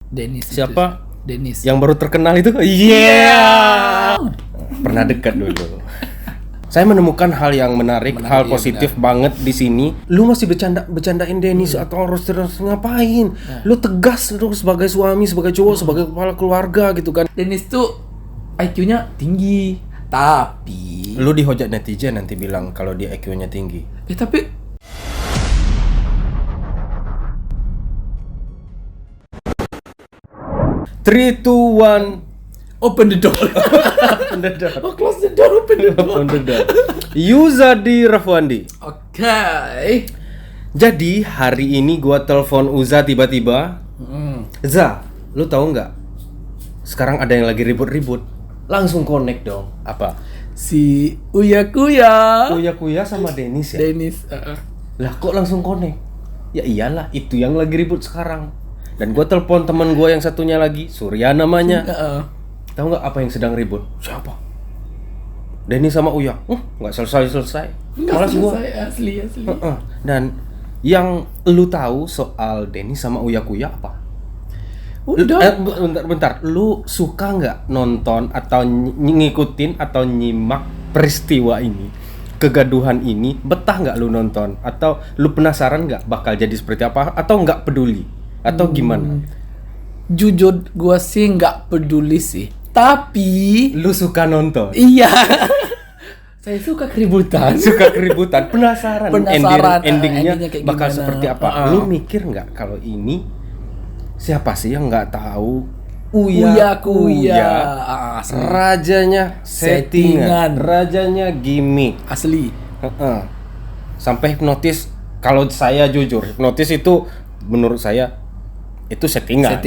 Dennis. Siapa? Dennis. Yang baru terkenal itu? Pernah dekat dulu. Saya menemukan hal yang menarik hal iya, positif banget di sini. Lu masih bercandain Dennis atau terus ngapain? Lu tegas lu sebagai suami, sebagai cowok, sebagai kepala keluarga gitu kan. Dennis tuh IQ-nya tinggi, tapi Lu dihujat netizen nanti bilang kalau dia IQ-nya tinggi. tapi 3, 2, 1. open the door. Oh, close the door, open the door. Open the door. Yuzadi Rafwandi. Oke. Jadi hari ini gua telepon Uza tiba-tiba. Za, lu tahu nggak? Sekarang ada yang lagi ribut-ribut. Langsung connect dong. Apa? Si Uya Kuya sama Dennis ya? Dennis. Lah kok langsung connect? Ya iyalah, itu yang lagi ribut sekarang. Dan gua telepon teman gua yang satunya lagi, Surya namanya. Tahu nggak apa yang sedang ribut? Siapa? Dennis sama Uya. Nggak selesai. Malas gua. Asli. Dan yang lu tahu soal Dennis sama Uya Kuya apa? Udah. Bentar. Lu suka nggak nonton atau ngikutin atau nyimak peristiwa ini? Kegaduhan ini, betah nggak lu nonton? Atau lu penasaran nggak bakal jadi seperti apa? Atau nggak peduli? Atau gimana? Jujur gua sih nggak peduli sih. Tapi Lu suka nonton? iya. Saya suka keributan. Penasaran endingnya kayak bakal gimana. seperti apa? Lu mikir nggak kalau ini siapa sih yang nggak tahu? Uya. Rajanya settingan, rajanya gimmick. Asli. Sampai hipnotis. Kalau saya jujur, hipnotis itu menurut saya itu settingan.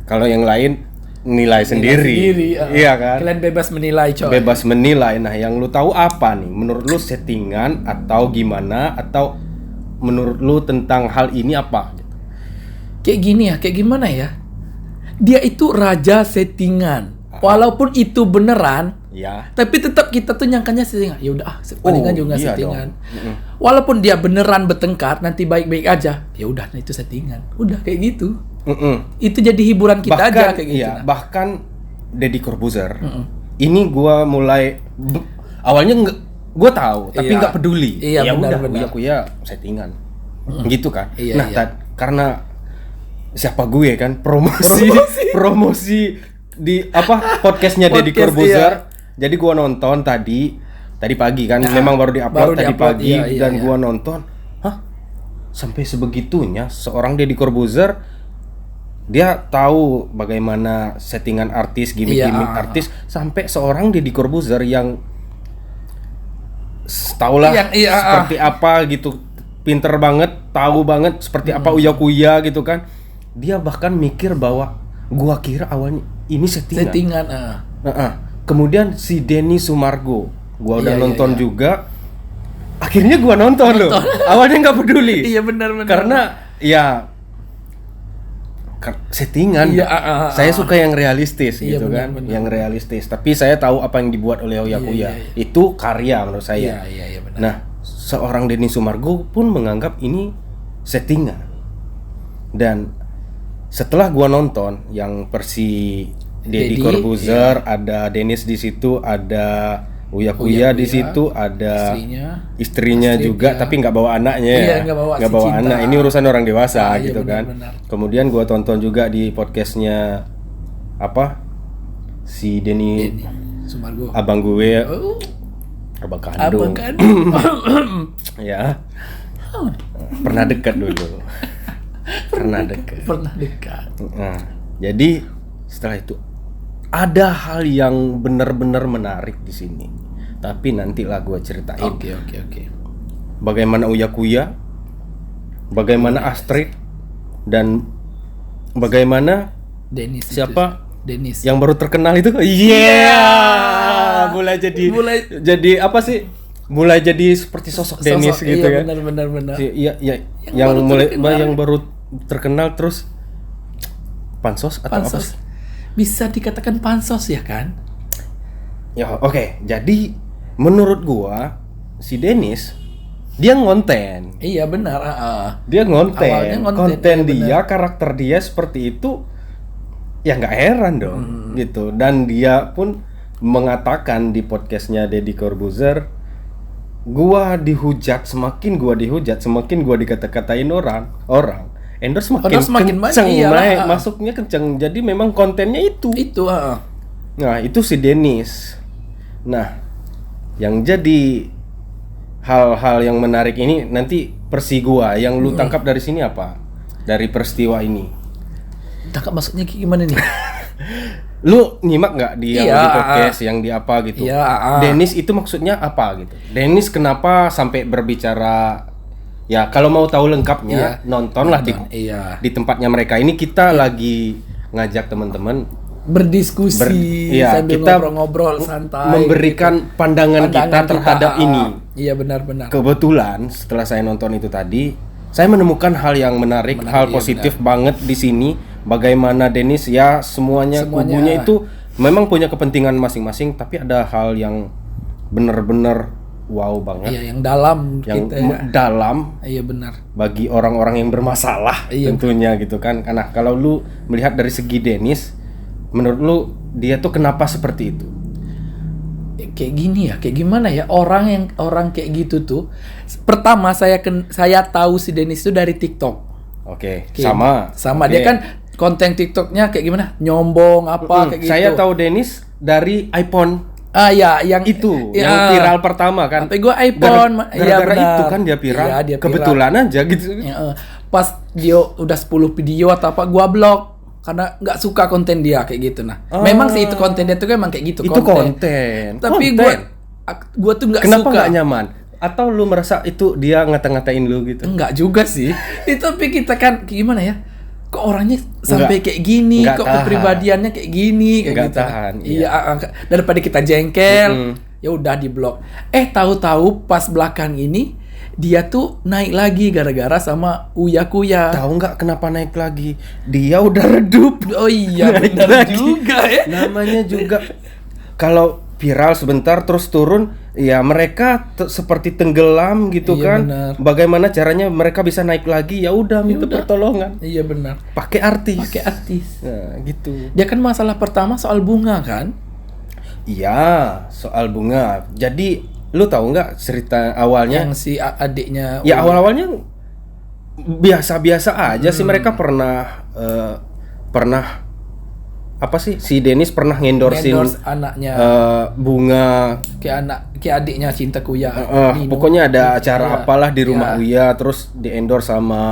Kalau yang lain nilai sendiri. Iya kan? Kalian bebas menilai, coy. Bebas menilai. Nah, yang lu tahu apa nih? Menurut lu settingan atau gimana? Atau menurut lu tentang hal ini apa? Kayak gini ya, kayak gimana ya? Dia itu raja settingan. Walaupun itu beneran, Ya. tapi tetap kita tuh nyangkanya settingan. Ya udah, palingan juga iya settingan. Walaupun dia beneran bertengkar, nanti baik-baik aja. Ya udah, nah itu settingan. Udah kayak gitu. Itu jadi hiburan kita aja kayak gitu. Iya, bahkan Deddy Corbuzier. Ini gua mulai awalnya gua tahu, tapi Iya. nggak peduli. Iya, Ya udah, benar. Uya settingan. Gitu kan. Iya, Nah, iya. karena siapa gue kan promosi di podcastnya Deddy Podcast, Corbuzier. Jadi gua nonton tadi pagi kan, memang baru diupload tadi pagi dan gua nonton, sampai sebegitunya seorang Deddy Corbuzier dia tahu bagaimana settingan artis, gimmick-gimmick artis, sampai seorang Deddy Corbuzier yang tahulah seperti apa gitu, pinter banget, tahu banget seperti apa Uya Kuya gitu kan. Dia bahkan mikir bahwa gua kira awalnya ini settingan. Kemudian si Denny Sumargo, gua udah nonton juga. Akhirnya gua nonton loh. Awalnya nggak peduli. Iya benar. Karena ya settingan. Saya suka yang realistis gitu kan, yang realistis. Tapi saya tahu apa yang dibuat oleh Uya Kuya. Itu karya menurut saya. Iya benar. Nah, seorang Denny Sumargo pun menganggap ini settingan. Dan setelah gua nonton yang versi Deddy Corbuzier, ada Dennis di situ, ada Uya Kuya di situ, ada istrinya juga, tapi nggak bawa anaknya ya. Iya, nggak bawa anak. Ini urusan orang dewasa gitu benar, kan. Kemudian gua tonton juga di podcastnya si Denny Sumargo. abang gue, abang kandung. Ya. Pernah dekat dulu. Pernah dekat. Nah, jadi setelah itu ada hal yang benar-benar menarik di sini. Tapi nantilah gue ceritain. Oke. Bagaimana Uya Kuya, bagaimana Astrid, dan bagaimana Dennis. siapa? Dennis. Yang baru terkenal itu. Mulai jadi apa sih? Mulai jadi seperti sosok Dennis gitu kan. Benar. Iya, yang baru terkenal terus pansos atau apa? Bisa dikatakan pansos ya kan? Ya, oke. Jadi menurut gua si Dennis dia ngonten. Iya benar. Dia ngonten. Awalnya ngonten, Konten iya, dia, benar. karakter dia seperti itu ya nggak heran dong gitu. Dan dia pun mengatakan di podcastnya Deddy Corbuzier, semakin gua dihujat, semakin gua dikata-katain orang endorse semakin kenceng, naik masuknya kenceng. Jadi memang kontennya itu. Nah itu si Dennis. Nah yang jadi hal-hal yang menarik ini nanti versi gua, yang lu tangkap dari sini apa? Dari peristiwa ini. Tangkap maksudnya gimana nih? Lu nyimak nggak di yang di podcast yang di apa gitu? Dennis itu maksudnya apa gitu? Dennis kenapa sampai berbicara? Ya kalau mau tahu lengkapnya nontonlah di tempatnya mereka. Ini kita lagi ngajak teman-teman berdiskusi sambil ngobrol-ngobrol santai, memberikan pandangan kita terhadap ini. Iya benar-benar. Kebetulan setelah saya nonton itu tadi, saya menemukan hal yang menarik hal positif banget di sini. Bagaimana Dennis semuanya kubunya itu memang punya kepentingan masing-masing, tapi ada hal yang benar-benar wow banget. Iya, yang dalam dalam. Iya benar. Bagi orang-orang yang bermasalah tentunya gitu kan. Karena kalau lu melihat dari segi Dennis, menurut lu dia tuh kenapa seperti itu? Kayak gini ya, kayak gimana ya, orang kayak gitu tuh. Pertama saya tahu si Dennis itu dari TikTok. Oke. Sama. Okay. Dia kan konten TikToknya kayak gimana? Nyombong kayak gitu. Saya tahu Dennis dari iPhone. Yang itu yang viral pertama kan. Sampai gua iPhone. Gara-gara itu kan dia viral. Dia kebetulan viral aja gitu. Pas dia udah 10 video atau apa, gua blok karena nggak suka konten dia kayak gitu. Memang sih itu konten dia tuh memang kayak gitu. Itu konten. Tapi gua tuh nggak suka. Kenapa nggak nyaman? Atau lu merasa itu dia ngata-ngatain lu gitu? Enggak juga sih. Tapi kita kan gimana ya? Kok orangnya sampai kayak gini? Kok kepribadiannya kayak gini? Kayak gitu. Tahan. Iya. Daripada kita jengkel, ya udah diblok. Tahu-tahu pas belakang ini dia tuh naik lagi gara-gara sama Uya Kuya. Tahu nggak kenapa naik lagi? Dia udah redup. Oh iya, benar juga ya. Namanya juga kalau viral sebentar terus turun, ya mereka seperti tenggelam gitu kan. Benar. Bagaimana caranya mereka bisa naik lagi? Ya udah minta pertolongan. Iya benar. Pakai artis. Nah, gitu. Dia kan masalah pertama soal bunga kan? Iya, soal bunga. Jadi lu tahu nggak cerita awalnya? Yang si adiknya. Ya awal-awalnya biasa-biasa aja sih. Mereka pernah apa sih, si Dennis pernah ngendorse anaknya bunga kayak adiknya Cinta Kuya. Pokoknya ada acara apalah di rumah Uya, terus di endorse sama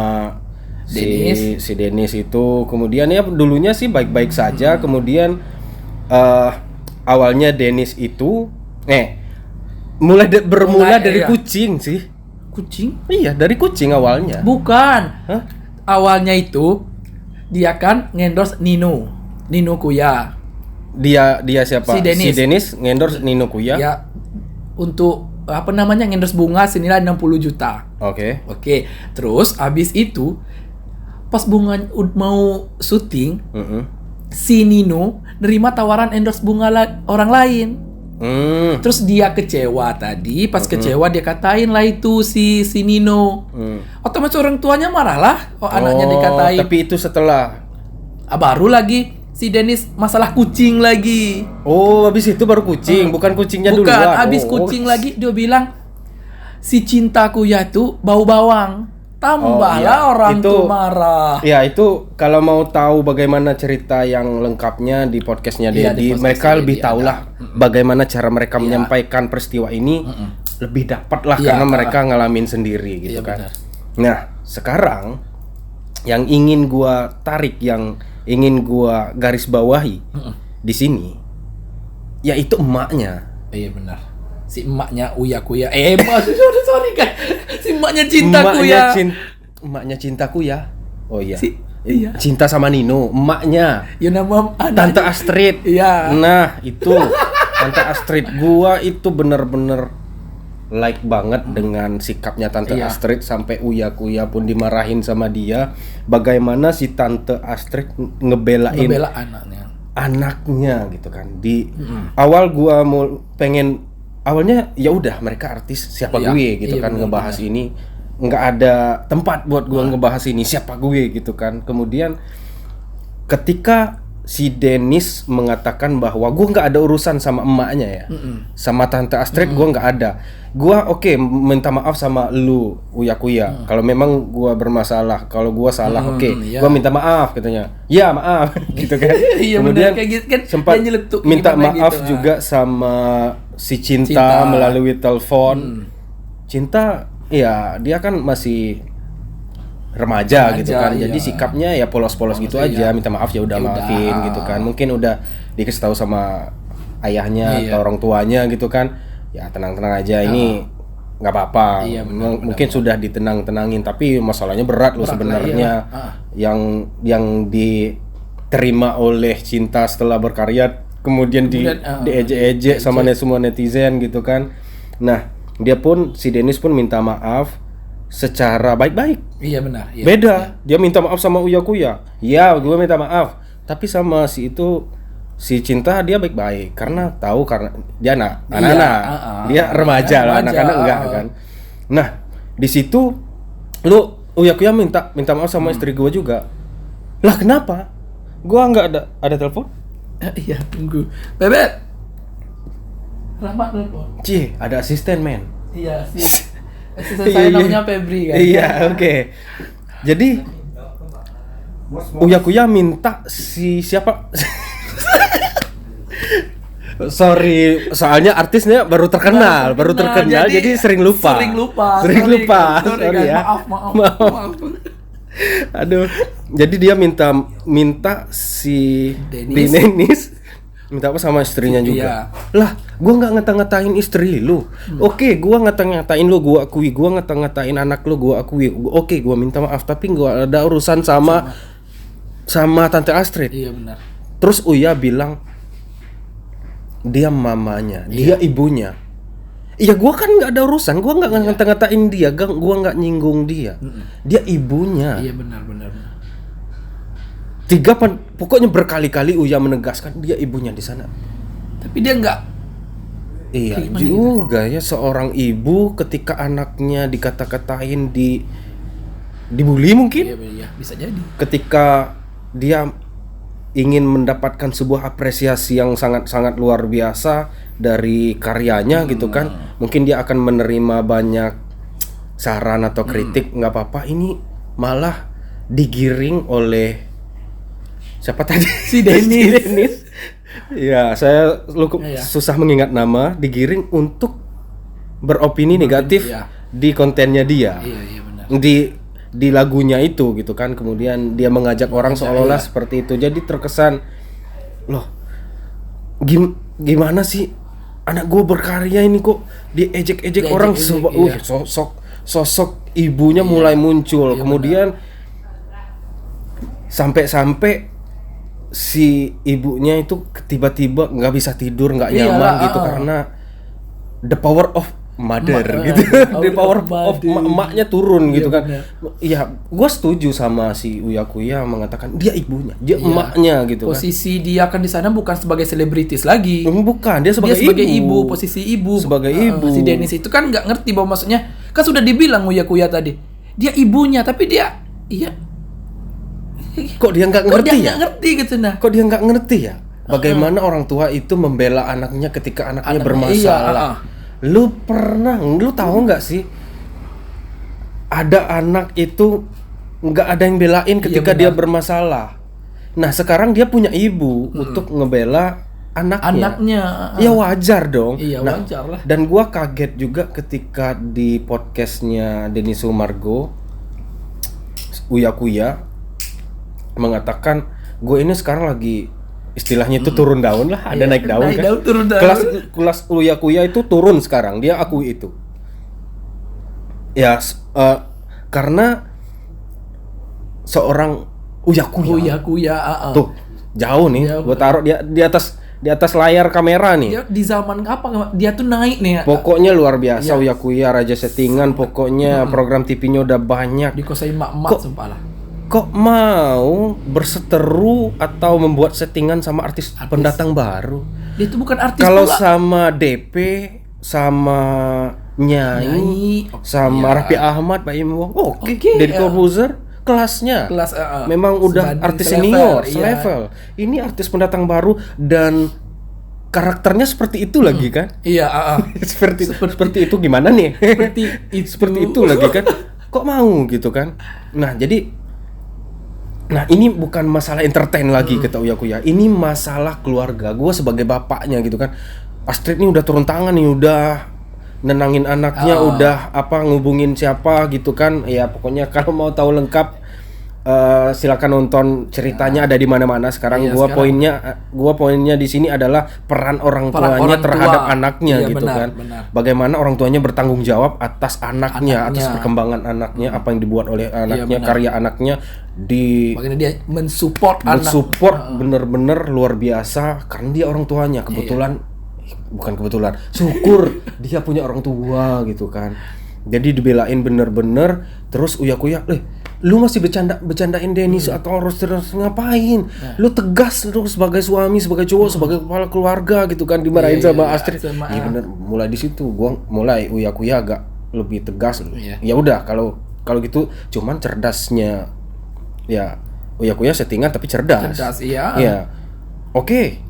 si Dennis itu. Kemudian ya dulunya sih baik-baik saja. Kemudian awalnya Dennis itu bermula dari kucing sih. Kucing? Iya, dari kucing awalnya. Bukan. Awalnya itu dia kan ngendorse Nino Kuya. Dia siapa? Si Dennis ngendorse Nino Kuya. Ya, untuk ngendorse bunga senilai 60 juta. Oke. Terus abis itu pas bunga mau syuting, si Nino nerima tawaran endorse bunga orang lain. Terus dia kecewa tadi. Pas kecewa dia katain lah itu si Nino. Otomatis orang tuanya marah lah. Anaknya dikatain. Tapi itu setelah baru lagi si Dennis masalah kucing lagi. Habis itu baru kucing, bukan kucingnya dulu. Bukan, habis kucing lagi dia bilang si Cintaku ya tuh bau bawang. Tambahlah orang tuh marah. Ya itu kalau mau tahu bagaimana cerita yang lengkapnya di podcastnya Deddy, mereka lebih tahu lah bagaimana cara mereka menyampaikan peristiwa ini. Lebih dapat lah karena mereka ngalamin sendiri gitu kan. Benar. Nah sekarang yang ingin gua tarik, yang ingin gua garis bawahi di sini, yaitu emaknya. Iya benar. Si emaknya Uya Kuya. Sorry kan. Si emaknya Cintaku ya. Emaknya Cintaku ya. Oh iya. Iya. Cinta sama Nino, emaknya. Ya nama Tante Astrid. Iya. Nah, itu Tante Astrid, gua itu bener-bener like banget dengan sikapnya Tante Astrid, sampai Uya Kuya pun dimarahin sama dia. Bagaimana si Tante Astrid ngebela anaknya gitu kan. Di awal gua mau awalnya ya udah mereka artis, siapa gue gitu kan, ngebahas ini nggak ada tempat buat gue ngebahas ini, siapa gue gitu kan. Kemudian ketika si Dennis mengatakan bahwa gue nggak ada urusan sama emaknya ya, sama tante Astrid gue nggak ada. Gue oke, minta maaf sama lu Uya Kuya. Kalau memang gue bermasalah, kalau gue salah gue minta maaf katanya. Ya maaf gitu kan. Iya, kemudian kayak gitu kan, sempat minta maaf gitu, juga sama si Cinta melalui telepon. Cinta ya dia kan masih remaja gitu kan, jadi sikapnya ya polos-polos gitu aja, minta maaf ya udah maafin gitu kan, mungkin udah dikasih tahu sama ayahnya atau orang tuanya gitu kan, ya tenang-tenang aja, ini nggak apa-apa, mungkin sudah ditenang-tenangin, tapi masalahnya berat loh sebenarnya, yang diterima oleh Cinta setelah berkarya, kemudian diejek-ejek sama semua netizen gitu kan. Nah si Dennis pun minta maaf secara baik-baik. Iya benar. Iya, beda. Iya. Dia minta maaf sama Uya Kuya. Ya, gue minta maaf. Tapi sama si Cinta dia baik-baik karena dia anak. Dia remaja lah, anak-anak enggak kan. Nah, di situ Uya Kuya minta maaf sama istri gue juga. Lah kenapa? Gua enggak ada telepon? Iya, tunggu. Bebek. Rahmat telepon. Cie, ada asisten, men. Iya sih. Saya namanya Febri kan. Iya, oke. Jadi Uya Kuya minta si siapa? Sorry, soalnya artisnya baru terkenal, jadi sering lupa. Sorry ya. Maaf. Aduh. Jadi dia minta si Dennis minta apa sama istrinya juga. Lah, gua nggak ngata-ngatain istri lu. Oke, gua ngata-ngatain lu, gua akui. Gua ngata-ngatain anak lu, gua akui. Oke, gua minta maaf, tapi gua ada urusan sama tante Astrid. Iya benar. Terus Uya bilang dia mamanya, dia ibunya. Iya, gua kan nggak ada urusan, gua nggak ngata-ngatain dia, gua nggak nyinggung dia. Dia ibunya. Iya benar. Pokoknya berkali-kali Uya menegaskan dia ibunya di sana. Tapi dia nggak. Iya juga ya, seorang ibu ketika anaknya dikata-katain dibully mungkin. Iya, bisa jadi. Ketika dia ingin mendapatkan sebuah apresiasi yang sangat-sangat luar biasa dari karyanya gitu kan, mungkin dia akan menerima banyak saran atau kritik, nggak apa-apa. Ini malah digiring oleh siapa tadi? Si Dennis. Ya, saya susah mengingat nama. Digiring untuk beropini negatif di kontennya dia. Iya benar. Di lagunya itu gitu kan. Kemudian dia mengajak orang seolah-olah seperti itu. Jadi terkesan, loh, gimana sih anak gue berkarya ini kok diejek-ejek orang, sosok ibunya mulai muncul. Kemudian sampai si ibunya itu tiba-tiba nggak bisa tidur, nggak nyaman gitu karena the power of mother gitu, the power of emaknya turun gitu kan. Iya, gue setuju sama si Uya Kuya mengatakan dia ibunya, dia emaknya gitu. Posisi dia kan di sana bukan sebagai selebritis lagi. Bukan, dia sebagai ibu, posisi ibu. Sebagai ibu. Si Dennis itu kan nggak ngerti bahwa maksudnya kan sudah dibilang Uya Kuya tadi dia ibunya, tapi dia kok dia nggak ngerti ya? Kok dia nggak ngerti ya? Bagaimana orang tua itu membela anaknya ketika anaknya bermasalah? Lu tahu nggak sih? Ada anak itu nggak ada yang belain ketika dia bermasalah. Nah sekarang dia punya ibu untuk ngebela anaknya. Ya wajar dong. Iya, wajar lah. Dan gua kaget juga ketika di podcastnya Denny Sumargo, Uya Kuya mengatakan, gue ini sekarang lagi istilahnya itu turun daun lah, ada naik daun kan. Turun daun. Kelas Uya Kuya itu turun sekarang, dia akui itu. Ya, karena seorang Uya Kuya. Tuh, jauh nih. Gue taruh di atas layar kamera nih. Dia di zaman apa? Dia tuh naik nih. Pokoknya luar biasa. Uya Kuya, raja settingan. Pokoknya program TV-nya udah banyak. Dikuasain mak-mak sumpah lah. Kok mau berseteru atau membuat settingan sama artis pendatang baru? Dia itu bukan artis. Kalau sama DP, sama Nyai, sama Raffi Ahmad, Pak Im Wong, oke. Deddy Corbuzier, kelasnya. Kelas memang udah sebanding artis selevel, senior, iya. selevel. Ini artis pendatang baru dan karakternya seperti itu lagi kan? Iya, seperti itu gimana nih? Seperti itu lagi kan? Kok mau gitu kan? Nah, ini bukan masalah entertain lagi kata Uya Kuya. Ini masalah keluarga. Gue sebagai bapaknya gitu kan. Astrid ini udah turun tangan nih, udah nenangin anaknya, udah ngubungin siapa gitu kan. Ya pokoknya kalau mau tahu lengkap silakan nonton ceritanya, ada di mana-mana sekarang. Gua poinnya di sini adalah peran orang tuanya terhadap anaknya gitu kan. Bagaimana orang tuanya bertanggung jawab atas anaknya, atas perkembangan anaknya, apa yang dibuat oleh anaknya, karya anaknya bagaimana dia mensupport bener-bener luar biasa karena dia orang tuanya syukur dia punya orang tua gitu kan. Jadi dibelain bener-bener. Terus Uya Kuya, lu masih bercandain Dennis atau terus ngapain? Lu tegas lu sebagai suami, sebagai cowok, sebagai kepala keluarga gitu kan, dimarahin sama Astrid. Iya bener, mulai di situ Uya Kuya agak lebih tegas. Ya udah kalau gitu, cuman cerdasnya ya Uya Kuya settingan tapi cerdas. Iya. Oke.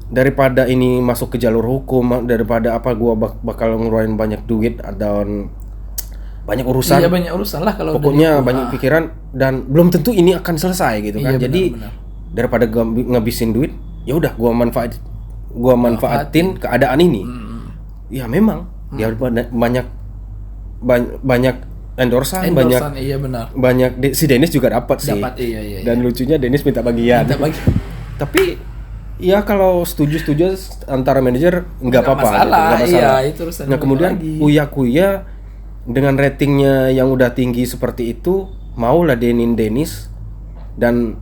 Daripada ini masuk ke jalur hukum, daripada gua bakal ngeluarin banyak duit dan banyak urusan. Iya, banyak urusan lah kalau pokoknya banyak pikiran dan belum tentu ini akan selesai gitu kan. Jadi daripada ngabisin duit, ya udah gua manfaatin keadaan ini. Ya memang dia banyak endorsan, banyak si Dennis juga dapat sih. Iya. Dan lucunya Dennis minta bagian. Tapi ya kalau setuju antara manajer nggak apa-apa. Nggak masalah. Iya, itu nah kemudian Uya Kuya dengan ratingnya yang udah tinggi seperti itu mau ladenin Dennis, dan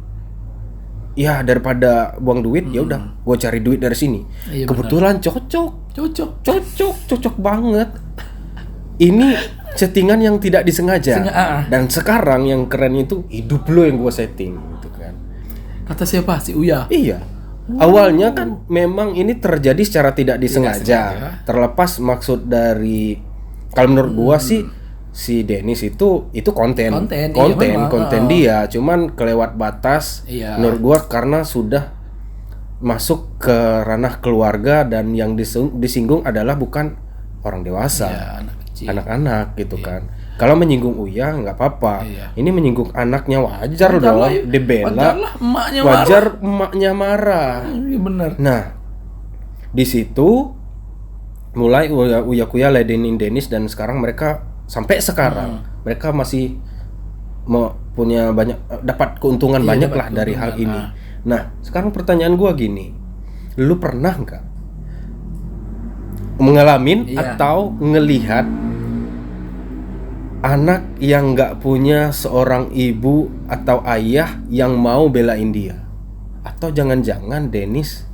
ya daripada buang duit ya udah gue cari duit dari sini. Kebetulan cocok banget. Ini settingan yang tidak disengaja. Dan sekarang yang keren itu hidup lo yang gue setting gitu kan. Kata siapa? Si Uya? Iya. Awalnya kan memang ini terjadi secara tidak disengaja. Terlepas maksud dari, kalau menurut gua sih si Dennis itu konten dia, cuman kelewat batas. Menurut gua karena sudah masuk ke ranah keluarga dan yang disinggung adalah bukan orang dewasa, anak-anak gitu kan. Kalau menyinggung Uya nggak apa-apa. Ini menyinggung anaknya wajar dong, dibela. Wajar emaknya marah. Iya benar. Nah, di situ mulai Uya Kuya ladenin Dennis, dan sekarang mereka sampai sekarang mereka masih punya banyak, dapat keuntungan banyak lah dari hal ini. Nah, sekarang pertanyaan gua gini. Lu pernah nggak ngalamin atau ngelihat anak yang nggak punya seorang ibu atau ayah yang mau belain dia? Atau jangan-jangan Dennis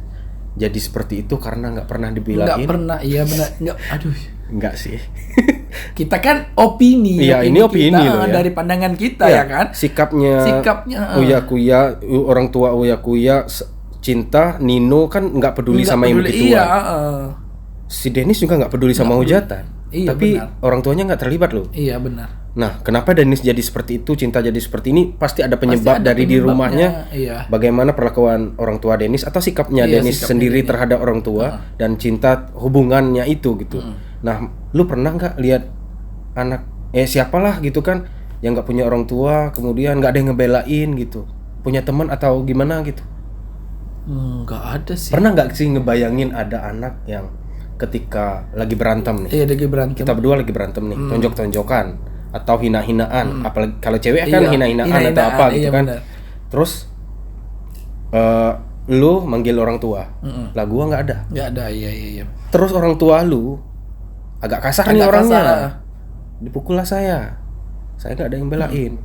jadi seperti itu karena nggak pernah dibelain? Nggak pernah, iya benar. Nggak sih. Kita kan opini. Iya, ini opini loh ya. Dari pandangan kita ya kan. Sikapnya Uya Kuya, orang tua Uya Kuya cinta. Nino kan nggak peduli sama yang begitu. Si Dennis juga nggak peduli sama hujatan. Tapi orang tuanya nggak terlibat loh. Iya benar. Nah, kenapa Dennis jadi seperti itu, cinta jadi seperti ini? Pasti ada penyebab dari di rumahnya. Bagaimana perlakuan orang tua Dennis atau sikapnya Dennis sendiri terhadap orang tua dan cinta hubungannya itu gitu. Nah, lu pernah nggak lihat anak siapalah gitu kan yang nggak punya orang tua, kemudian nggak ada yang ngebelain gitu, punya teman atau gimana gitu? Nggak ada sih. Pernah nggak sih ngebayangin ada anak yang ketika lagi berantem nih? Iya, lagi berantem. Kita berdua lagi berantem nih, tonjok-tonjokan atau hina-hinaan, apalagi kalau cewek kan hina-hinaan atau apa gitu kan. Bener. Terus lu manggil orang tua, lah gua nggak ada. Iya. Terus orang tua lu agak kasar nih orangnya, dipukul lah saya nggak ada yang belain.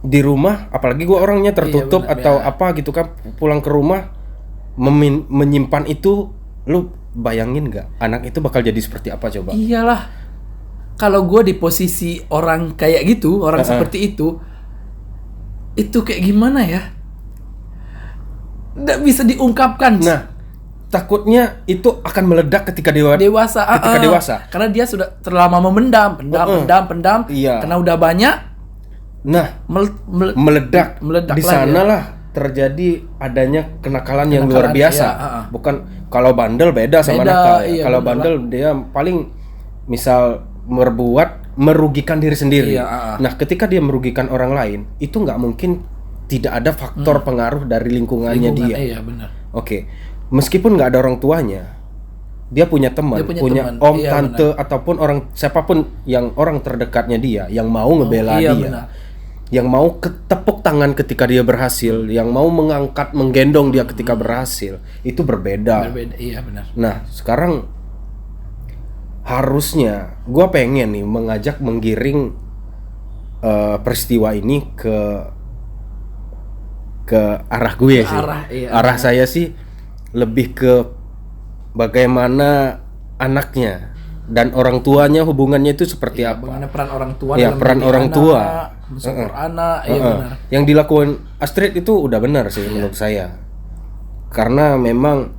Di rumah, apalagi gua orangnya tertutup atau apa gitu kan, pulang ke rumah menyimpan itu. Lu bayangin nggak anak itu bakal jadi seperti apa coba? Iyalah, kalau gue di posisi orang kayak gitu, orang seperti itu kayak gimana ya? Nggak bisa diungkapkan. Nah, takutnya itu akan meledak ketika dewasa. Karena dia sudah terlama memendam. Karena udah banyak, Nah, meledak di sana lah terjadi adanya kenakalan yang luar biasa. Iya, bukan kalau bandel beda sama nakal. Iya, kalau bandel dia paling misal merugikan diri sendiri. Iya, Nah, ketika dia merugikan orang lain, itu nggak mungkin tidak ada faktor pengaruh dari lingkungannya dia. Iya, benar. Oke. Meskipun nggak ada orang tuanya, dia punya teman, punya om, tante, ataupun orang siapapun yang orang terdekatnya dia yang mau ngebela dia. Benar. Yang mau ketepuk tangan ketika dia berhasil, yang mau menggendong dia ketika berhasil, itu berbeda. Iya benar. Nah, sekarang harusnya gue pengen nih menggiring peristiwa ini ke arah gue sih. Arah saya sih lebih ke bagaimana anaknya dan orang tuanya hubungannya itu seperti apa? Bagaimana peran orang tua? Ya, peran orang tua. Mensupport anak, benar. Yang dilakukan Astrid itu udah benar sih menurut saya. Karena memang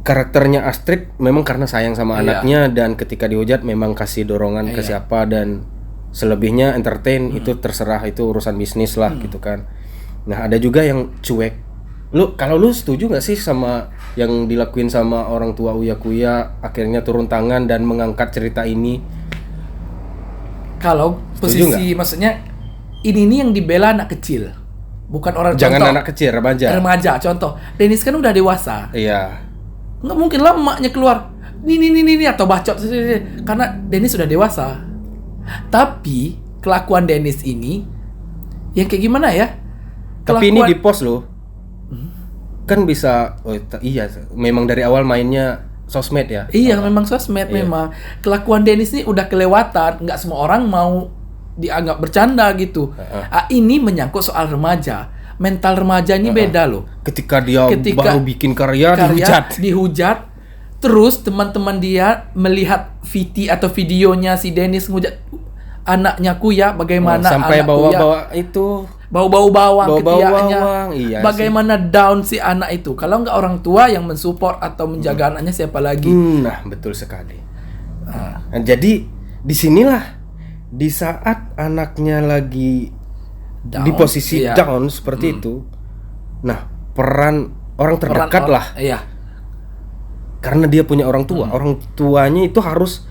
karakternya Astrid memang karena sayang sama anaknya, dan ketika dihujat memang kasih dorongan ke siapa, dan selebihnya entertain itu terserah, itu urusan bisnis lah gitu kan. Nah, ada juga yang cuek. Kalau lu setuju nggak sih sama yang dilakuin sama orang tua Uya Kuya, akhirnya turun tangan dan mengangkat cerita ini? Kalau posisi maksudnya ini yang dibela anak kecil, bukan orang. Jangan contoh, anak kecil, remaja. Contoh, Dennis kan udah dewasa. Iya. Nggak mungkin lah emaknya keluar ini atau bacot, karena Dennis sudah dewasa. Tapi kelakuan Dennis ini yang kayak gimana ya? Tapi ini di post loh. Kan bisa, iya, memang dari awal mainnya sosmed ya. Iya, memang sosmed. Memang kelakuan Dennis ini udah kelewatan. Nggak semua orang mau dianggap bercanda gitu. Ini menyangkut soal remaja. Mental remaja ini beda loh. Ketika dia baru bikin karya dihujat, terus teman-teman dia melihat videonya si Dennis ngehujat anaknya Kuya, bagaimana sampai bawa-bawa itu bau-bau bawang ketiaknya. Iya, bagaimana down si anak itu. Kalau nggak orang tua yang mensupport atau menjaga anaknya, siapa lagi? Nah, betul sekali. Nah, jadi disinilah di saat anaknya lagi down, di posisi down seperti itu. Nah, peran orang terdekat lah. Iya. Karena dia punya orang tua. Orang tuanya itu harus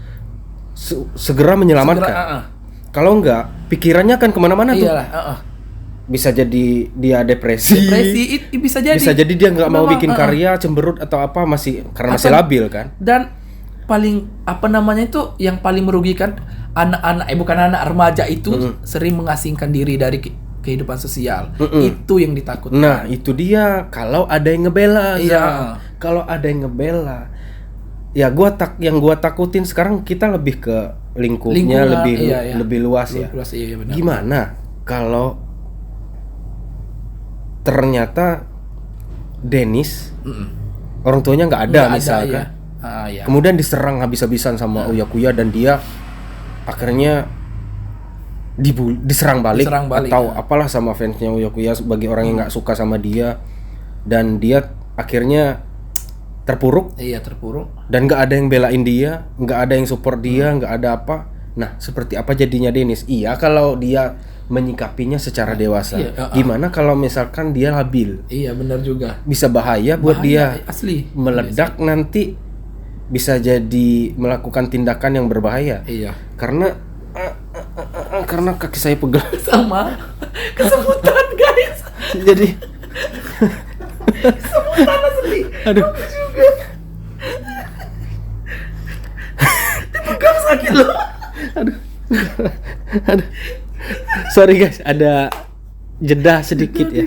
segera menyelamatkan. Kalau enggak, pikirannya akan kemana-mana tuh. Bisa jadi dia depresi bisa jadi. Bisa jadi dia nggak mau bikin karya, cemberut atau apa, masih karena masih labil kan. Dan paling yang paling merugikan anak-anak bukan anak remaja itu sering mengasingkan diri dari kehidupan sosial. Itu yang ditakutkan. Nah, itu dia, kalau ada yang ngebela. Kalau ada yang ngebela, ya yang gua takutin sekarang kita lebih ke lingkupnya lebih luas ya. Benar. Gimana kalau ternyata Dennis orang tuanya nggak ada misalkan, kemudian diserang habis-habisan sama Uya Kuya, dan dia akhirnya diserang balik atau apalah sama fansnya Uya Kuya, bagi orang yang nggak suka sama dia, dan dia akhirnya terpuruk dan nggak ada yang belain dia, nggak ada yang support dia, nggak ada apa. Nah, seperti apa jadinya Dennis? Iya, kalau dia menyikapinya secara dewasa. Gimana kalau misalkan dia labil? Iya, benar juga. Bisa bahaya buat dia. Asli. Meledak nanti bisa jadi melakukan tindakan yang berbahaya. Iya. Karena kaki saya pegel. Sama. Kesemutan, guys. Jadi kesemutan asli. Aduh. Dipegang sakit loh. Aduh. Sorry guys, ada jeda sedikit ya.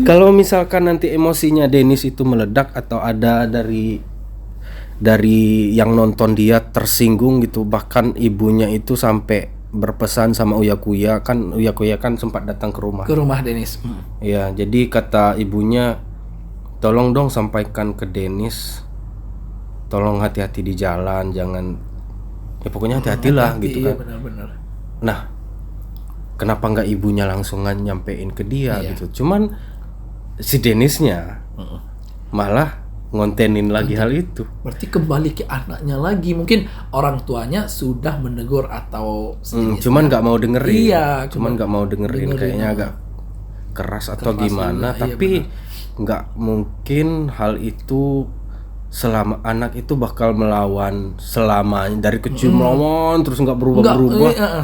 Kalau misalkan nanti emosinya Dennis itu meledak, atau ada dari yang nonton dia tersinggung gitu, bahkan ibunya itu sampai berpesan sama Uya Kuya kan sempat datang ke rumah Dennis. Ya, jadi kata ibunya, tolong dong sampaikan ke Dennis, tolong hati-hati di jalan, jangan, ya pokoknya hati-hatilah gitu kan. Benar-benar. Nah, kenapa nggak ibunya langsung nyampein ke dia gitu? Cuman si Dennisnya malah ngontenin lagi hal itu. Berarti kembali ke anaknya lagi. Mungkin orang tuanya sudah menegur atau cuman nggak mau dengerin. Iya, cuman nggak mau dengerin kayaknya agak keras atau gimana. Juga, tapi nggak mungkin hal itu selama anak itu bakal melawan selamanya dari kecil melawan terus nggak berubah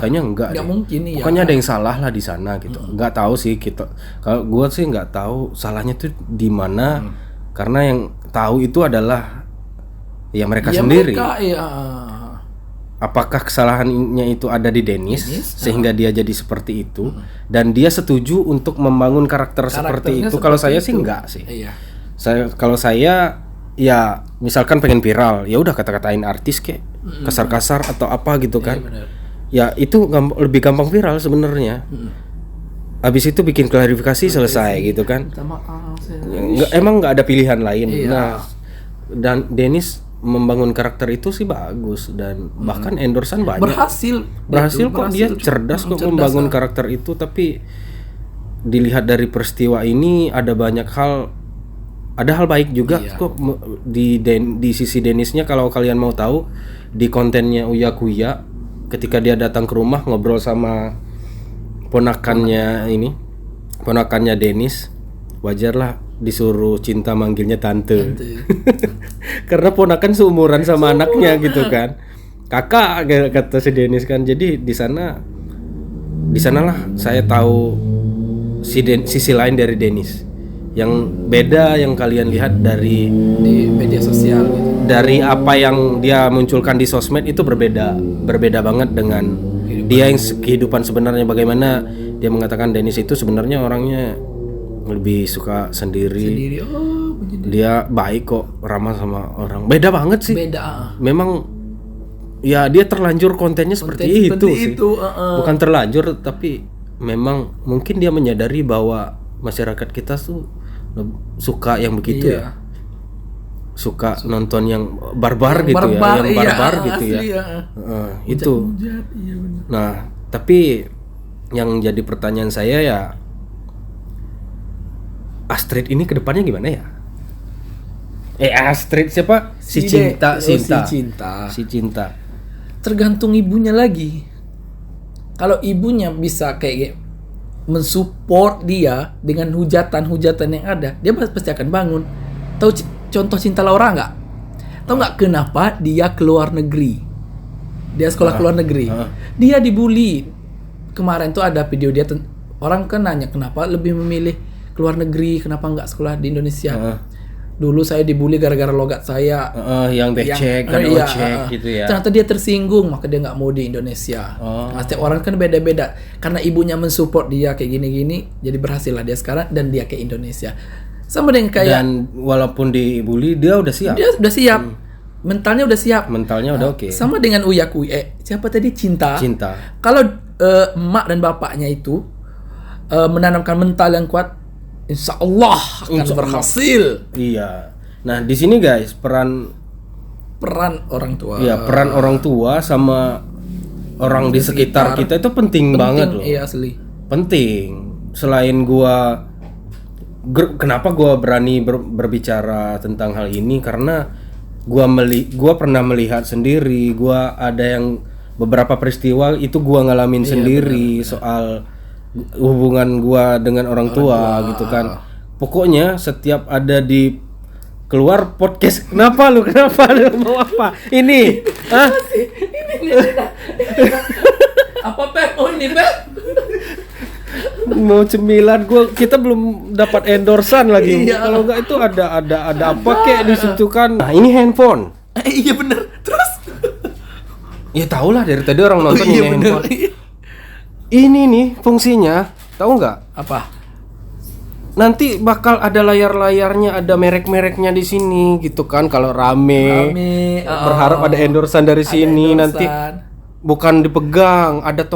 kayaknya enggak mungkin ya. Pokoknya ada yang salah lah di sana gitu. Nggak tahu sih kita, kalau gue sih nggak tahu salahnya tuh di mana, karena yang tahu itu adalah ya mereka sendiri. Apakah kesalahannya itu ada di Dennis sehingga dia jadi seperti itu dan dia setuju untuk membangun karakter seperti itu? Kalau saya sih enggak sih. Kalau saya ya misalkan pengen viral, ya udah kata-katain artis kayak kasar-kasar atau apa gitu kan. Ya itu lebih gampang viral sebenarnya. Habis itu bikin klarifikasi selesai gitu kan. Emang nggak ada pilihan lain. Nah, dan Dennis membangun karakter itu sih bagus dan bahkan endorsan banyak. Berhasil kok, dia cerdas kok membangun karakter itu. Tapi dilihat dari peristiwa ini ada banyak hal. Ada hal baik juga kok di sisi Dennisnya. Kalau kalian mau tahu, di kontennya Uya Kuya ketika dia datang ke rumah ngobrol sama ponakannya Dennis, wajarlah disuruh Cinta manggilnya tante. Karena ponakan seumuran sama anaknya gitu kan. Kakak kata si Dennis kan. Jadi di sanalah saya tahu sisi lain dari Dennis. Yang beda yang kalian lihat di media sosial gitu. Dari apa yang dia munculkan di sosmed itu berbeda banget dengan kehidupan sebenarnya. Bagaimana dia mengatakan Dennis itu sebenarnya orangnya lebih suka sendiri. Dia baik kok, ramah sama orang. Beda banget sih. Memang ya dia terlanjur kontennya seperti itu sih. Bukan terlanjur, tapi memang mungkin dia menyadari bahwa masyarakat kita tuh suka yang begitu ya. Suka nonton yang barbar gitu ya. Itu. Nah, tapi yang jadi pertanyaan saya ya, Astrid ini kedepannya gimana ya? Astrid siapa? Si Cinta. Tergantung ibunya lagi. Kalau ibunya bisa kayak mensupport dia dengan hujatan-hujatan yang ada, dia pasti akan bangun. Tahu contoh Cinta Laura nggak? Tahu nggak kenapa dia keluar negeri? Dia sekolah keluar negeri. Dia dibully. Kemarin tuh ada video dia, orang kan nanya kenapa lebih memilih keluar negeri, kenapa nggak sekolah di Indonesia. Dulu saya dibully gara-gara logat saya yang becek kan, ojek gitu ya. Ternyata dia tersinggung, maka dia nggak mau di Indonesia. Nah, setiap orang kan beda-beda. Karena ibunya mensupport dia kayak gini-gini, jadi berhasil lah dia sekarang dan dia ke Indonesia. Sama dengan kayak, dan walaupun dibully dia udah siap. Dia udah siap. Mentalnya udah siap. Mentalnya udah oke. Sama dengan Uya Kuya. Siapa tadi? Cinta. Kalau emak dan bapaknya itu menanamkan mental yang kuat, Insya Allah akan berhasil. Iya. Nah di sini guys peran orang tua. Iya, peran orang tua sama orang di sekitar kita itu penting banget loh. Iya asli. Penting. Selain kenapa gua berani berbicara tentang hal ini, karena gua pernah melihat sendiri. Gua ada yang beberapa peristiwa itu gua ngalamin sendiri. Benar. Soal hubungan gua dengan orang tua gitu kan. Pokoknya setiap ada di keluar podcast, kenapa lu mau apa? Ini apa Pep? Oh ini Pep. Mau cemilan kita belum dapat endorsan lagi. Kalau enggak itu ada apa kayak di situ kan. Nah, ini handphone. Iya bener. Terus ya tau lah dari tadi orang nonton ini handphone. Ini nih fungsinya, tahu nggak? Apa? Nanti bakal ada layar-layarnya, ada merek-mereknya di sini gitu kan. Kalau rame berharap ada endorsan dari sini. Nanti bukan dipegang, ada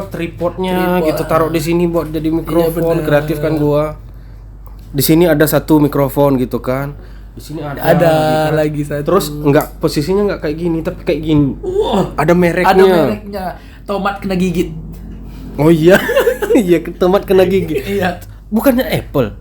tripodnya gitu, taruh di sini buat jadi mikrofon. Kreatif kan gua. Di sini ada satu mikrofon gitu kan. Di sini ada lagi satu. Terus posisinya nggak kayak gini, tapi kayak gini. Ada mereknya. Ada mereknya. Tomat kena gigit. Oh iya. Iya, tomat kena gigit. Iya. Bukannya Apple.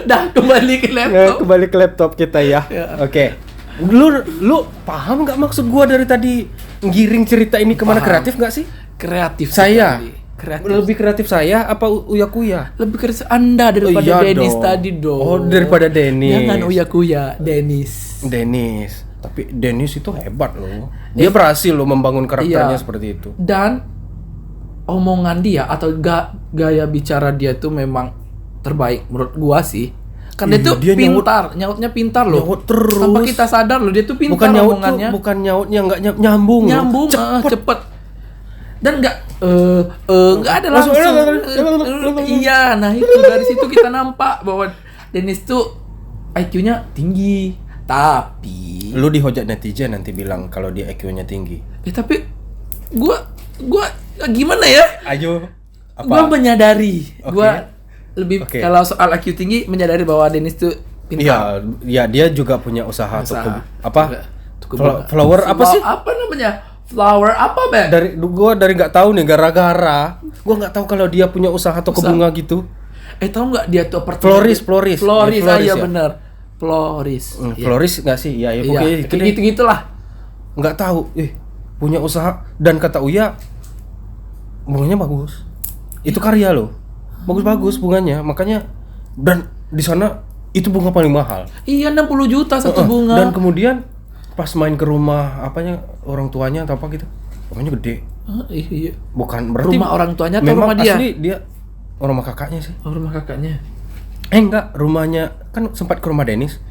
Dah kembali ke laptop. Kembali ke laptop kita ya. Oke. Lu paham nggak maksud gua dari tadi ngiring cerita ini kemana? Kreatif nggak sih? Kreatif. Saya. Kreatif. Lebih kreatif saya apa Uya Kuya? Lebih kreatif Anda daripada iya Dennis dong. tadi dong. Oh, daripada Dennis. Jangan Uya Kuya, Dennis. Tapi Dennis itu hebat loh. Dia berhasil loh membangun karakternya seperti itu. Dan omongan dia atau gaya bicara dia tuh memang terbaik menurut gua sih. Karena dia pintar, nyautnya pintar loh. Nyaut terus. Tanpa kita sadar loh dia tuh pintar omongannya. Bukan nyautnya nggak nyambung. Cepet. Dan nggak ada langsung. Iya, nah itu dari situ kita nampak bahwa Dennis tuh IQ-nya tinggi. Tapi lu dihujat netizen nanti bilang kalau dia IQ-nya tinggi. Tapi gua gimana ya? Ayo. Gua menyadari. Gua lebih kalau soal IQ tinggi menyadari bahwa Dennis tuh pintar. Iya, dia juga punya usaha. Flower apa sih? Apa namanya? Flower apa, Bang? Dari nggak tahu nih, gara-gara gua nggak tahu kalau dia punya usaha toko bunga gitu. Tahu nggak dia tuh Floris. Ya benar. Floris. Floris nggak sih? Ya pokoknya gitu-gitulah. Nggak tahu. Punya usaha dan kata Uya bunganya bagus. Itu karya loh. Bagus-bagus bunganya. Makanya dan di sana itu bunga paling mahal. Iya, 60 juta satu bunga. Dan kemudian pas main ke rumah orang tuanya atau apa gitu, rumahnya gede. Iya. Bukan berarti rumah orang tuanya atau rumah dia? Asli dia rumah kakaknya sih. Rumah kakaknya. Enggak, rumahnya kan sempat ke rumah Dennis.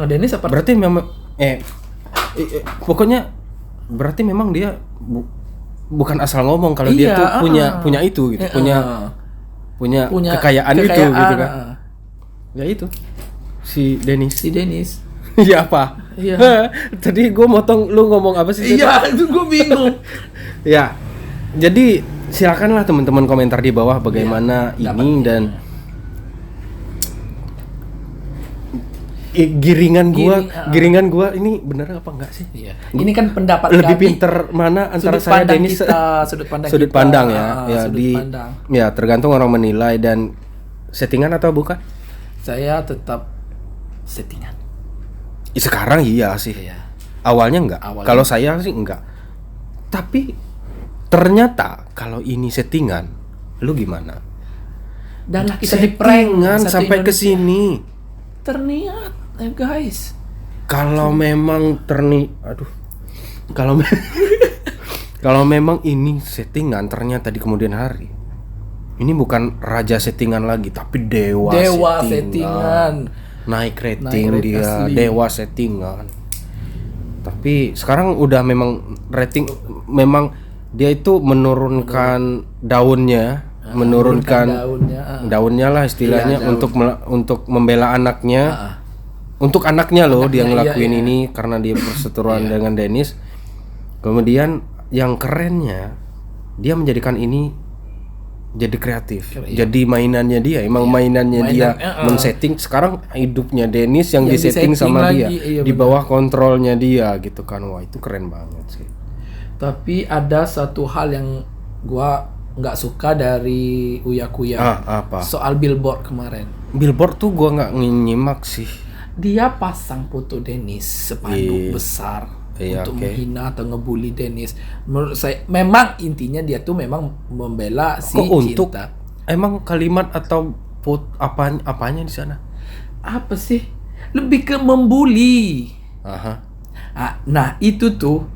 Dennis apa? Berarti memang pokoknya berarti memang dia bukan asal ngomong kalau dia tuh punya itu gitu. Punya kekayaan itu gitu kan. Ya itu. Si Dennis. Iya apa? Iya. Tadi gue motong, lu ngomong apa sih? Iya, itu gue bingung. Ya, jadi silakanlah teman-teman komentar di bawah bagaimana ini dan giringan gua ini benar apa enggak sih? Iya. Ini kan pendapat lebih pinter mana antara saya dan Dennis? Sudut pandang ya. Ya tergantung orang menilai dan settingan atau bukan? Saya tetap settingan. Sekarang iya sih. Iya. Awalnya enggak. Kalau saya sih enggak. Tapi ternyata kalau ini settingan, lu gimana? Dan lah kita di-prank sampai ke sini. Ternyata guys. Kalau memang kalau memang ini settingan ternyata di kemudian hari. Ini bukan raja settingan lagi tapi dewa settingan. Naik rating dia asli. Dewa settingan. Tapi sekarang udah memang rating memang dia itu menurunkan daunnya, daunnya lah istilahnya untuk membela anaknya. Untuk anaknya loh dia ngelakuin ini karena dia perseteruan dengan Dennis. Kemudian yang kerennya dia menjadikan ini jadi kreatif. Jadi mainannya dia, dia men-setting sekarang hidupnya Dennis yang disetting sama dia, di bawah kontrolnya dia gitu kan. Wah, itu keren banget sih. Tapi ada satu hal yang gua nggak suka dari Uya Kuya. Apa? Soal billboard kemarin. Billboard tuh gua nggak nyimak sih. Dia pasang foto Dennis sepanduk besar. Untuk menghina atau ngebully Dennis. Menurut saya memang intinya dia tuh memang membela si Cinta. Emang kalimat atau apanya di sana? Apa sih? Lebih ke membuli. Nah, itu tuh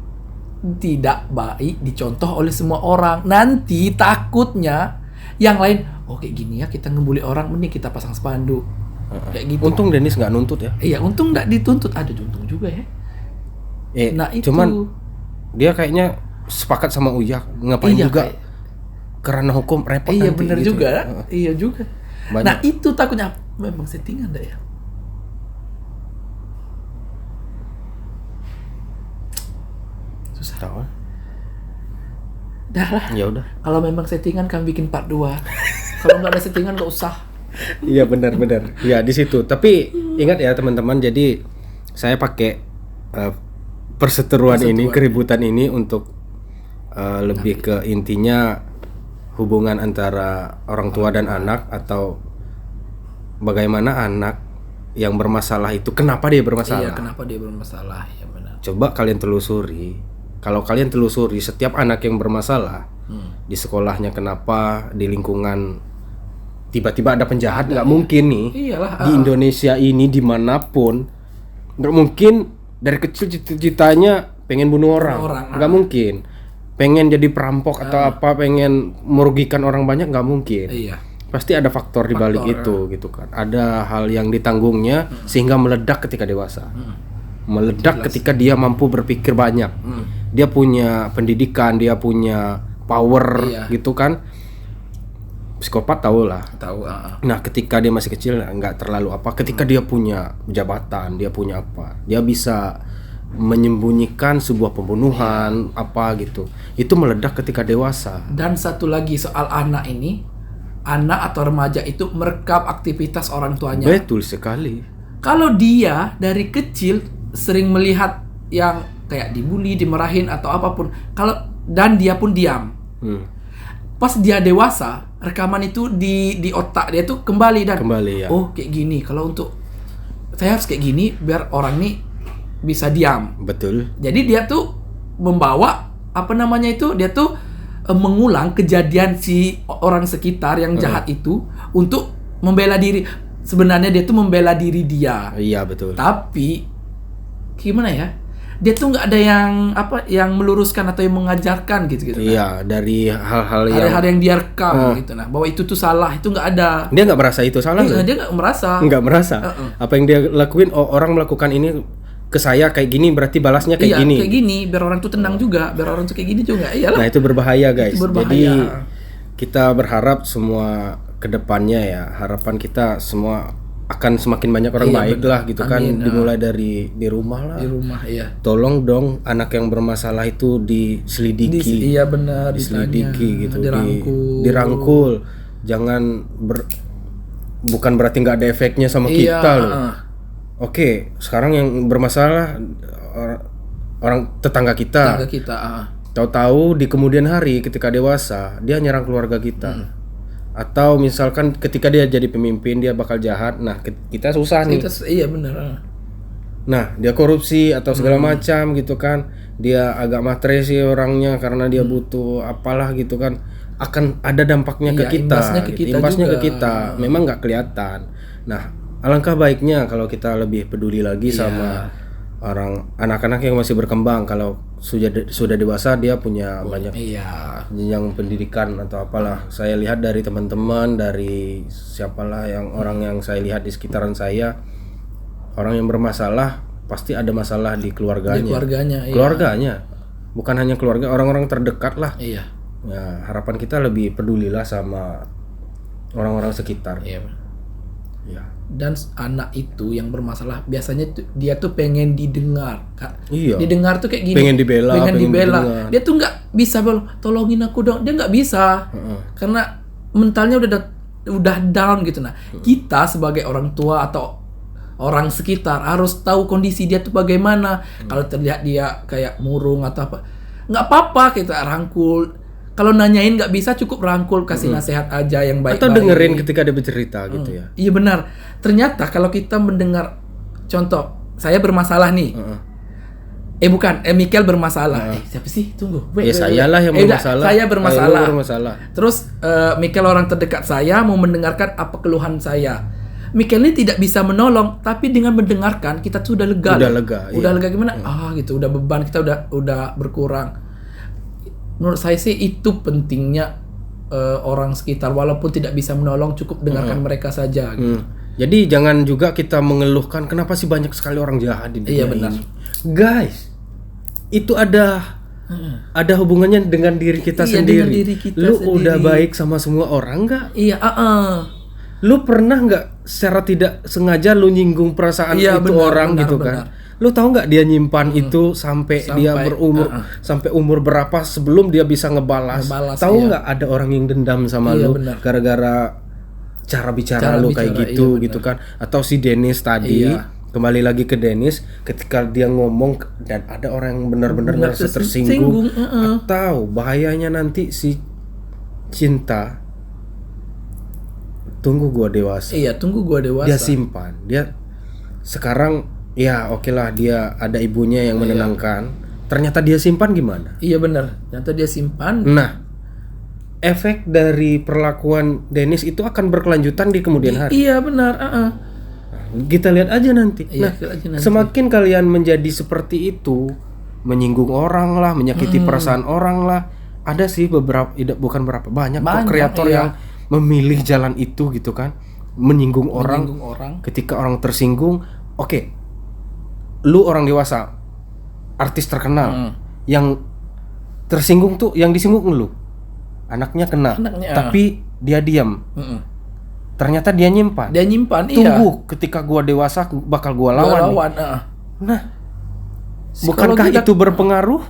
tidak baik dicontoh oleh semua orang. Nanti takutnya yang lain, kayak gini ya kita ngebully orang, mending kita pasang spanduk. Kayak gitu. Untung Dennis nggak nuntut ya. Iya, untung nggak dituntut. Aduh, untung juga ya. Nah itu cuman dia kayaknya sepakat sama Uya ngapain juga karena hukum repot. Iya nanti, benar gitu. juga. Iya juga. Banyak. Nah itu takutnya memang settingan dah ya. Susah. Tahu. Dah lah. Ya udah. Kalau memang settingan kami bikin part 2. Kalau nggak ada settingan nggak usah. Iya benar. Ya di situ. Tapi ingat ya teman-teman. Jadi saya pakai perseteruan ini, keributan ini untuk lebih ke intinya hubungan antara orang tua dan anak atau bagaimana anak yang bermasalah itu kenapa dia bermasalah. Iya, kenapa dia bermasalah, ya benar. Coba kalian telusuri. Kalau kalian telusuri setiap anak yang bermasalah di sekolahnya kenapa, di lingkungan tiba-tiba ada penjahat, nggak mungkin nih. Iyalah, di Indonesia ini dimanapun nggak mungkin dari kecil cita-citanya pengen bunuh orang. Nggak mungkin. Pengen jadi perampok atau apa, pengen merugikan orang banyak, nggak mungkin. Iya. Pasti ada faktor di balik itu gitu kan. Ada hal yang ditanggungnya sehingga meledak ketika dewasa. Meledak ketika dia mampu berpikir banyak. Dia punya pendidikan, dia punya power gitu kan. Psikopat tahu lah. Nah, ketika dia masih kecil nggak terlalu apa. Ketika dia punya jabatan, dia punya apa, dia bisa menyembunyikan sebuah pembunuhan apa gitu. Itu meledak ketika dewasa. Dan satu lagi soal anak ini, anak atau remaja itu merekam aktivitas orang tuanya. Betul sekali. Kalau dia dari kecil sering melihat yang kayak dibully, dimarahin atau apapun, dan dia pun diam. Pas dia dewasa, rekaman itu di otak dia tuh kembali ya. Oh, kayak gini. Kalau untuk saya harus kayak gini biar orang nih bisa diam. Betul. Jadi dia tuh membawa dia tuh mengulang kejadian si orang sekitar yang jahat itu untuk membela diri. Sebenarnya dia tuh membela diri dia. Iya, betul. Tapi gimana ya? Dia tuh nggak ada yang meluruskan atau yang mengajarkan gitu. Iya, dari hal-hal yang dia rekam gitu. Nah, bahwa itu tuh salah, itu nggak ada. Dia nggak merasa itu salah. Dia nggak merasa. Nggak merasa. Apa yang dia lakuin? Orang melakukan ini ke saya kayak gini, berarti balasnya kayak gini. Kayak gini, biar orang tuh tenang juga, biar orang tuh kayak gini juga. Iyalah. Nah, itu berbahaya, guys. Itu berbahaya. Jadi kita berharap semua kedepannya ya, harapan kita semua akan semakin banyak orang baik lah gitu. Amin, kan. Dimulai dari di rumah lah. Di rumah, iya. Tolong dong anak yang bermasalah itu diselidiki. Iya benar, diselidiki gitu, dirangkul. Jangan bukan berarti nggak ada efeknya sama kita loh. Oke, sekarang yang bermasalah orang tetangga kita. Tahu-tahu di kemudian hari ketika dewasa dia nyerang keluarga kita. Atau misalkan ketika dia jadi pemimpin dia bakal jahat. Nah, kita susah nih. Iya benar. Nah, dia korupsi atau segala macam gitu kan. Dia agak matre sih orangnya karena dia butuh apalah gitu kan. Akan ada dampaknya ke kita. Imbasnya ke kita. Memang nggak kelihatan. Nah, alangkah baiknya kalau kita lebih peduli lagi sama anak-anak yang masih berkembang. Kalau sudah dewasa dia punya banyak jenjang pendidikan atau apalah. Saya lihat dari teman-teman, dari siapalah orang yang saya lihat di sekitaran saya, orang yang bermasalah pasti ada masalah di keluarganya. Keluarganya. Bukan hanya keluarga, orang-orang terdekat lah. Iya. Ya, harapan kita lebih pedulilah sama orang-orang sekitar. Iya. Ya. Dan anak itu yang bermasalah biasanya dia tuh pengen didengar. Iya. Didengar tuh kayak gini. Pengen dibela. Dia tuh nggak bisa tolongin aku dong. Dia nggak bisa. Karena mentalnya udah down gitu. Nah, kita sebagai orang tua atau orang sekitar harus tahu kondisi dia tuh bagaimana. Kalau terlihat dia kayak murung atau apa, nggak apa-apa kita rangkul. Kalau nanyain nggak bisa, cukup rangkul, kasih nasihat aja yang baik-baik. Atau dengerin ketika dia bercerita gitu ya. Iya benar. Ternyata kalau kita mendengar, contoh, saya bermasalah nih. Mikel bermasalah. Siapa sih? Tunggu. Sayalah yang bermasalah. Saya bermasalah. Terus Mikel orang terdekat saya mau mendengarkan apa keluhan saya. Mikel ini tidak bisa menolong, tapi dengan mendengarkan kita tuh udah lega. Udah lega gimana? Gitu. Udah beban kita udah berkurang. Menurut saya sih itu pentingnya orang sekitar, walaupun tidak bisa menolong, cukup dengarkan mereka saja gitu. Jadi jangan juga kita mengeluhkan kenapa sih banyak sekali orang jahat di dunia ini. Guys, itu ada hubungannya dengan diri kita sendiri. Dengan diri kita sendiri. Udah baik sama semua orang nggak? Iya, Lu pernah nggak secara tidak sengaja lu nyinggung perasaan orang gitu kan? Lu tahu nggak dia nyimpan itu sampai dia berumur sampai umur berapa sebelum dia bisa ngebalas? Tahu nggak ada orang yang dendam sama lu gara-gara cara bicara lu kayak gitu gitu kan? Atau si Dennis tadi, kembali lagi ke Dennis, ketika dia ngomong dan ada orang yang benar-benar merasa tersinggung. Atau bahayanya nanti si Cinta, tunggu gua dewasa. Iya, tunggu gua dewasa. Dia simpan, dia sekarang ya oke lah dia ada ibunya yang menenangkan. Ternyata dia simpan gimana? Iya benar. Ternyata dia simpan. Nah, efek dari perlakuan Dennis itu akan berkelanjutan di kemudian hari. Iya benar. Kita lihat aja nanti. Iya, semakin kalian menjadi seperti itu, menyinggung orang lah, menyakiti perasaan orang lah, ada sih bukan banyak kok kreator yang memilih jalan itu gitu kan, menyinggung orang. Ketika orang tersinggung, oke, lu orang dewasa, artis terkenal, yang tersinggung tuh, yang disinggung lu, anaknya kena, tapi dia diam. Ternyata dia nyimpan. Tunggu, ketika gua dewasa bakal gua lawan. Nah, bukankah itu berpengaruh?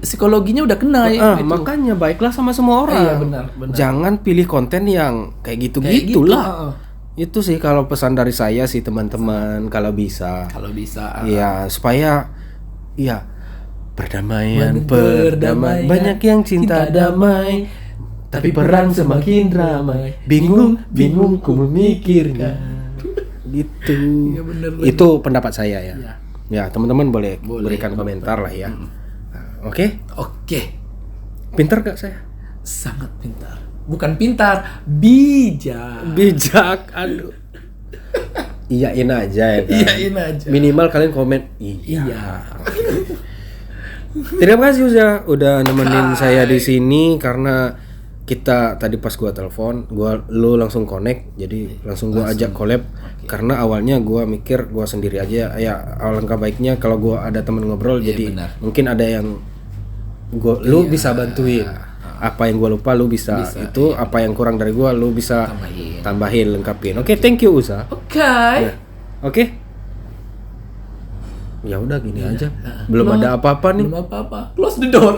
Psikologinya udah kena ya. Makanya baiklah sama semua orang. Iya benar. Jangan pilih konten yang kayak gitu-gitulah. Itu sih kalau pesan dari saya sih teman-teman, kalau bisa. Iya, supaya ya perdamaian. Banyak yang cinta damai, tapi perang semakin ramai. Bingung ku memikirnya. Gitu. Ya, bener. Itu pendapat saya ya. Ya, teman-teman boleh berikan komentar lah ya. Oke. Pintar gak saya? Sangat pintar. Bukan pintar, bijak. Aduh. Iyain aja ya kan. Iyain aja. Minimal kalian komen iya. Terima kasih udah nemenin saya di sini, karena kita tadi pas gua telepon, lu langsung connect, jadi langsung gua ajak collab. Karena awalnya gua mikir gua sendiri aja, ya alangkah baiknya kalau gua ada temen ngobrol, jadi benar. Mungkin ada yang lu bisa bantuin. Apa yang gua lupa lu bisa itu, apa yang kurang dari gua lu bisa tambahin, lengkapin. Oke, thank you Uza. Oke. Ya udah gini aja. Belum ada apa-apa nih. Close the door.